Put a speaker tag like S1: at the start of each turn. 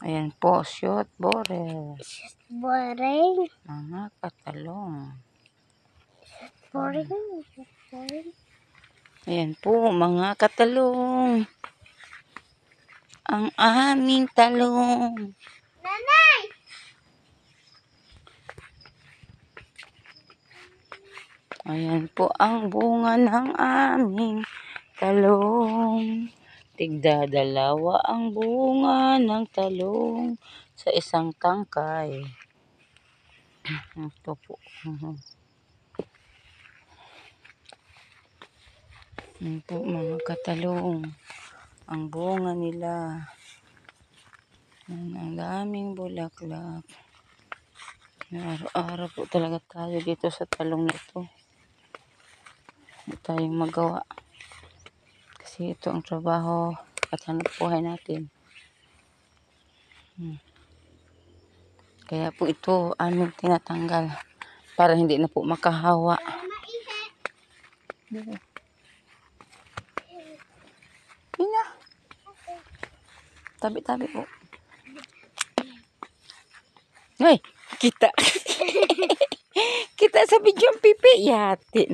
S1: Ayan po, shoot borel.
S2: Shoot borel.
S1: Mga katalong.
S2: Borel.
S1: Ayan po, mga katalong. Ang aming talong.
S2: Nanay!
S1: Ayan po ang bunga ng aming talong. Tigdadalawa ang bunga ng talong sa isang tangkay. Ito po. Ayan po mga katalong. Ang bunga nila. Ang daming bulaklak. Araw-araw po talaga tayo dito sa talong na ito. Hindi tayong magawa. Kasi ito ang trabaho at hanap buhay natin. Kaya po ito aming tinatanggal para hindi na po makahawa. Ina. Tabi-tabi po. Ay, kita. Kita sa video ang pipi. Yati na.